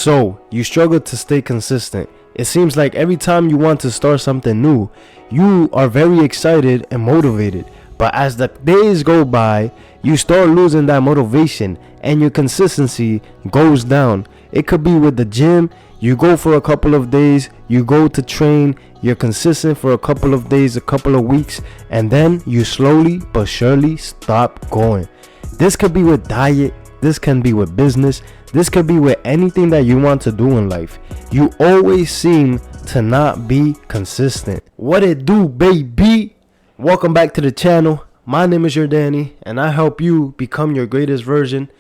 So, you struggle to stay consistent. It seems like every time you want to start something new, you are very excited and motivated. But as the days go by, you start losing that motivation and your consistency goes down. It could be with the gym. You go for a couple of days, you go to train, you're consistent for a couple of days, a couple of weeks, and then you slowly but surely stop going. This could be with diet. This can be with business. This could be with anything that you want to do in life. You always seem to not be consistent. What it do, baby? Welcome back to the channel. My name is Yordany, and I help you become your greatest version.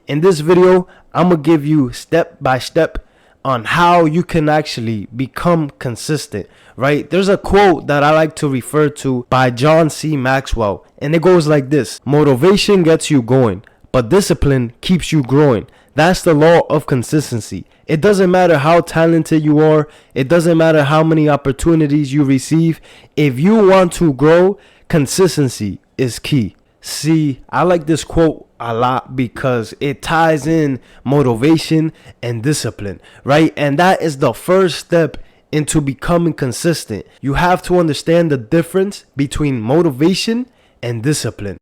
In this video, I'm going to give you step by step on how you can actually become consistent, right? There's a quote that I like to refer to by John C. Maxwell, and it goes like this: motivation gets you going, but discipline keeps you growing. That's the law of consistency. It doesn't matter how talented you are. It doesn't matter how many opportunities you receive. If you want to grow, consistency is key. See, I like this quote a lot because it ties in motivation and discipline, right? And that is the first step into becoming consistent. You have to understand the difference between motivation and discipline.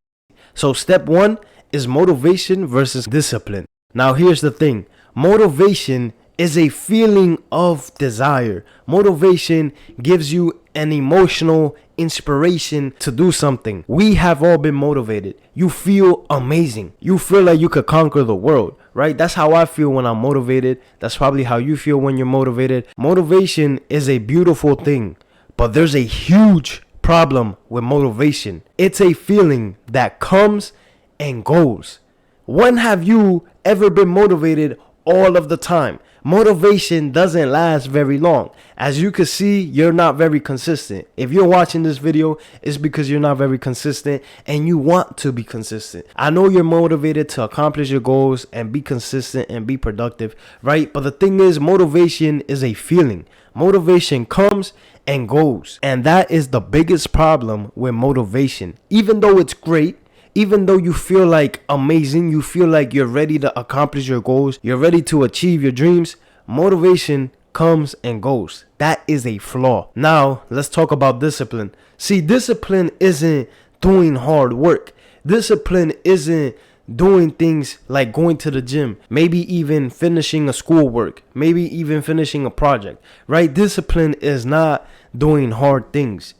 So step one is motivation versus discipline. Now here's the thing. Motivation is a feeling of desire. Motivation gives you an emotional inspiration to do something. We have all been motivated. You feel amazing. You feel like you could conquer the world, right? That's how I feel when I'm motivated. That's probably how you feel when you're motivated. Motivation is a beautiful thing, but there's a huge problem with motivation. It's a feeling that comes and goes. When have you ever been motivated all of the time? Motivation doesn't last very long. As you can see, you're not very consistent. If you're watching this video, it's because you're not very consistent and you want to be consistent. I know you're motivated to accomplish your goals and be consistent and be productive, right? But the thing is, motivation is a feeling. Motivation comes and goes. And that is the biggest problem with motivation. Even though it's great, even though you feel like amazing, you feel like you're ready to accomplish your goals, you're ready to achieve your dreams, motivation comes and goes. That is a flaw. Now, let's talk about discipline. See, discipline isn't doing hard work. Discipline isn't doing things like going to the gym, maybe even finishing a schoolwork, maybe even finishing a project, right? Discipline is not doing hard things.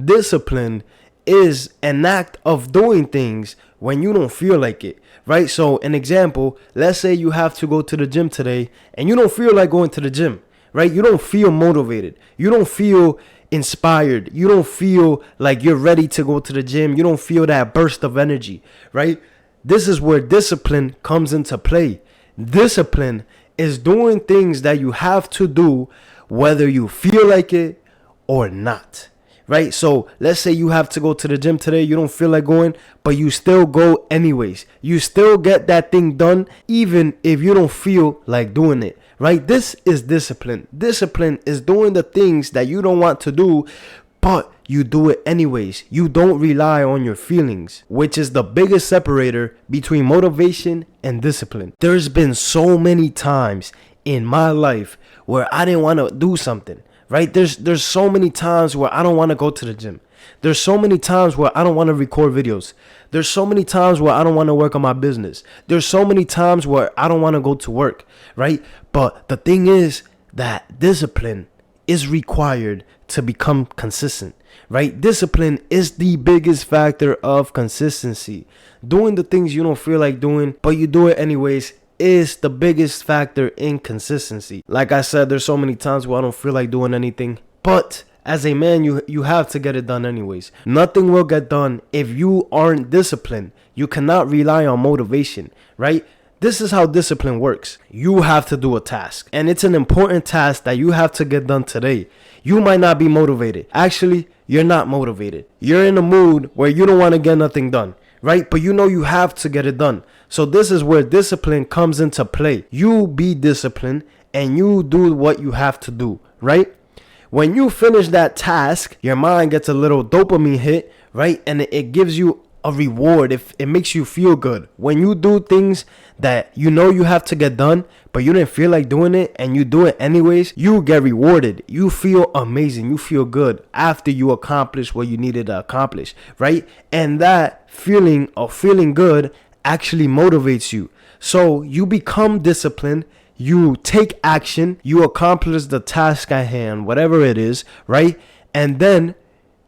Discipline is an act of doing things when you don't feel like it, right? So an example, let's say you have to go to the gym today and you don't feel like going to the gym, right? You don't feel motivated. You don't feel inspired. You don't feel like you're ready to go to the gym. You don't feel that burst of energy, right? This is where discipline comes into play. Discipline is doing things that you have to do whether you feel like it or not. Right? So let's say you have to go to the gym today. You don't feel like going, but you still go anyways. You still get that thing done, even if you don't feel like doing it. Right? This is discipline. Discipline is doing the things that you don't want to do, but you do it anyways. You don't rely on your feelings, which is the biggest separator between motivation and discipline. There's been so many times in my life where I didn't want to do something. Right? There's so many times where I don't want to go to the gym. There's so many times where I don't want to record videos. There's so many times where I don't want to work on my business. There's so many times where I don't want to go to work, right? But the thing is that discipline is required to become consistent, right? Discipline is the biggest factor of consistency. Doing the things you don't feel like doing, but you do it anyways, is the biggest factor in consistency. Like I said, there's so many times where I don't feel like doing anything, but as a man, you have to get it done anyways. Nothing will get done if you aren't disciplined. You cannot rely on motivation, right? This is how discipline works. You have to do a task, and it's an important task that you have to get done today. You might not be motivated. Actually, you're not motivated. You're in a mood where you don't want to get nothing done, right? But you know you have to get it done. So this is where discipline comes into play. You be disciplined and you do what you have to do, right? When you finish that task, your mind gets a little dopamine hit, right? And it gives you a reward. If it makes you feel good when you do things that you know you have to get done, but you didn't feel like doing it and you do it anyways, you get rewarded. You feel amazing. You feel good after you accomplish what you needed to accomplish, right? And that feeling of feeling good actually motivates you. So you become disciplined. You take action. You accomplish the task at hand, whatever it is, right? And then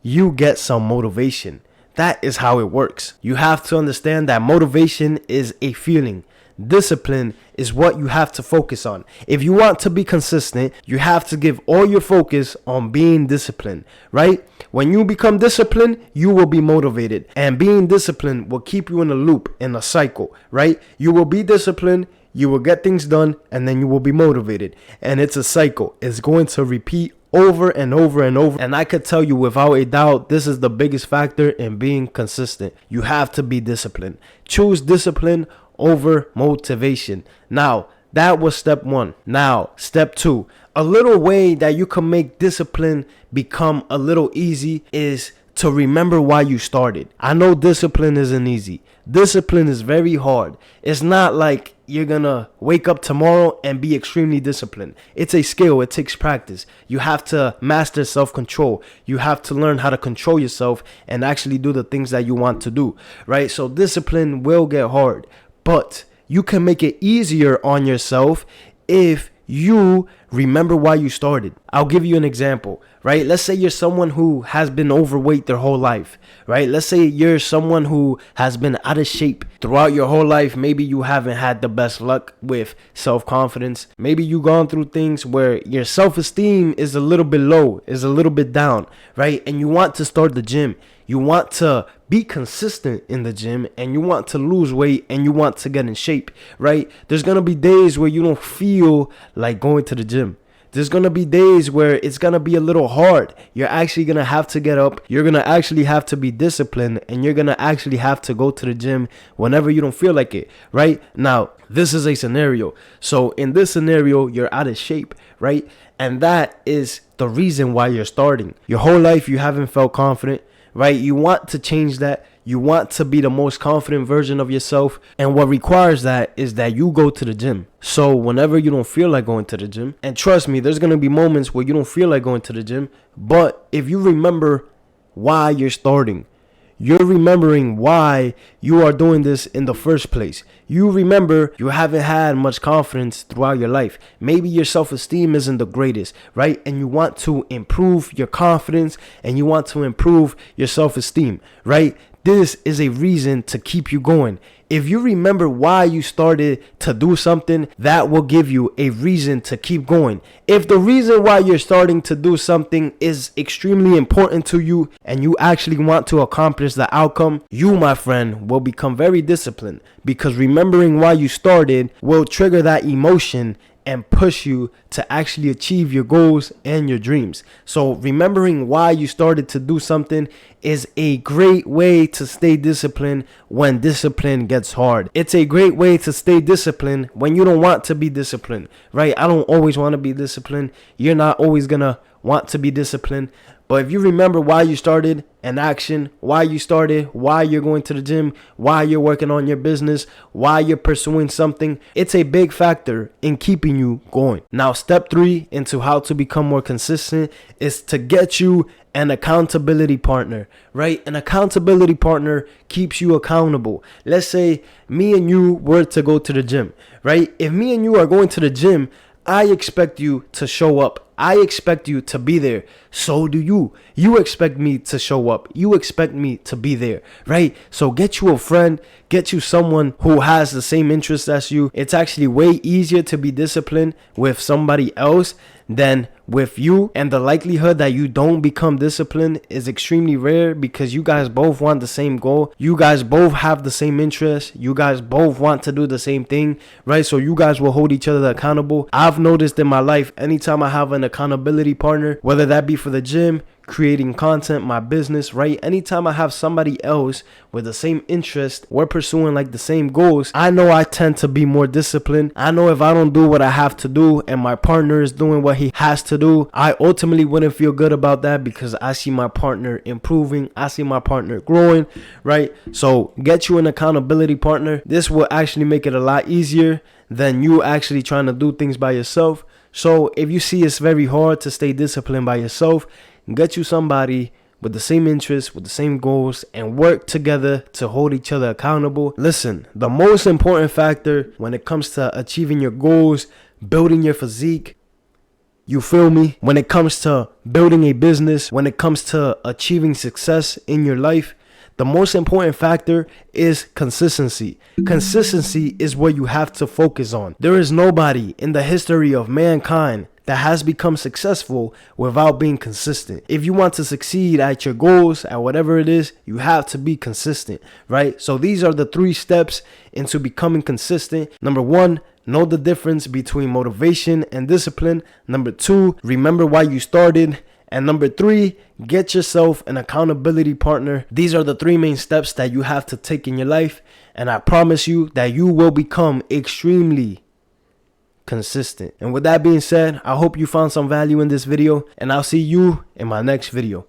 you get some motivation. That is how it works. You have to understand that motivation is a feeling. Discipline is what you have to focus on. If you want to be consistent, you have to give all your focus on being disciplined, right? When you become disciplined, you will be motivated. And being disciplined will keep you in a loop, in a cycle, right? You will be disciplined, you will get things done, and then you will be motivated. And it's a cycle. It's going to repeat over and over and over. And I could tell you without a doubt, this is the biggest factor in being consistent. You have to be disciplined. Choose discipline over motivation. Now, that was step 1. Now, step 2. A little way that you can make discipline become a little easy is to remember why you started. I know discipline isn't easy. Discipline is very hard. It's not like you're gonna wake up tomorrow and be extremely disciplined. It's a skill. It takes practice. You have to master self-control. You have to learn how to control yourself and actually do the things that you want to do, right? So discipline will get hard, but you can make it easier on yourself if you remember why you started. I'll give you an example, right? Let's say you're someone who has been overweight their whole life, right? Let's say you're someone who has been out of shape throughout your whole life. Maybe you haven't had the best luck with self-confidence. Maybe you've gone through things where your self-esteem is a little bit low, is a little bit down, right? And you want to start the gym. You want to be consistent in the gym, and you want to lose weight, and you want to get in shape, right? There's going to be days where you don't feel like going to the gym. There's going to be days where it's going to be a little hard. You're actually going to have to get up. You're going to actually have to be disciplined, and you're going to actually have to go to the gym whenever you don't feel like it, right? Now, this is a scenario. So in this scenario, you're out of shape, right? And that is the reason why you're starting. Your whole life, you haven't felt confident, right? You want to change that. You want to be the most confident version of yourself. And what requires that is that you go to the gym. So whenever you don't feel like going to the gym, and trust me, there's going to be moments where you don't feel like going to the gym. But if you remember why you're starting, you're remembering why you are doing this in the first place. You remember you haven't had much confidence throughout your life. Maybe your self-esteem isn't the greatest, right? And you want to improve your confidence and you want to improve your self-esteem, right? This is a reason to keep you going. If you remember why you started to do something, that will give you a reason to keep going. If the reason why you're starting to do something is extremely important to you and you actually want to accomplish the outcome, you, my friend, will become very disciplined, because remembering why you started will trigger that emotion and push you to actually achieve your goals and your dreams. So remembering why you started to do something is a great way to stay disciplined when discipline gets hard. It's a great way to stay disciplined when you don't want to be disciplined, right? I don't always want to be disciplined. You're not always gonna want to be disciplined. But if you remember why you started an action, why you started, why you're going to the gym, why you're working on your business, why you're pursuing something, it's a big factor in keeping you going. Now, step 3 into how to become more consistent is to get you an accountability partner, right? An accountability partner keeps you accountable. Let's say me and you were to go to the gym, right? If me and you are going to the gym, I expect you to show up. I expect you to be there. So do you. You expect me to show up. You expect me to be there, right? So get you a friend. Get you someone who has the same interests as you. It's actually way easier to be disciplined with somebody else than with you, and the likelihood that you don't become disciplined is extremely rare because you guys both want the same goal. You guys both have the same interests. You guys both want to do the same thing, right? So you guys will hold each other accountable. I've noticed in my life, anytime I have an accountability partner, whether that be for the gym, creating content, my business, right? Anytime I have somebody else with the same interest, we're pursuing like the same goals, I know I tend to be more disciplined. I know if I don't do what I have to do and my partner is doing what he has to do, I ultimately wouldn't feel good about that because I see my partner improving. I see my partner growing, right? So get you an accountability partner. This will actually make it a lot easier than you actually trying to do things by yourself. So if you see it's very hard to stay disciplined by yourself, get you somebody with the same interests, with the same goals, and work together to hold each other accountable. Listen, the most important factor when it comes to achieving your goals, building your physique, you feel me? When it comes to building a business, when it comes to achieving success in your life, the most important factor is consistency. Consistency is what you have to focus on. There is nobody in the history of mankind that has become successful without being consistent. If you want to succeed at your goals, at whatever it is, you have to be consistent, right? So these are the 3 steps into becoming consistent. Number 1, know the difference between motivation and discipline. Number 2, remember why you started. And number 3, get yourself an accountability partner. These are the 3 main steps that you have to take in your life. And I promise you that you will become extremely consistent. And with that being said, I hope you found some value in this video, and I'll see you in my next video.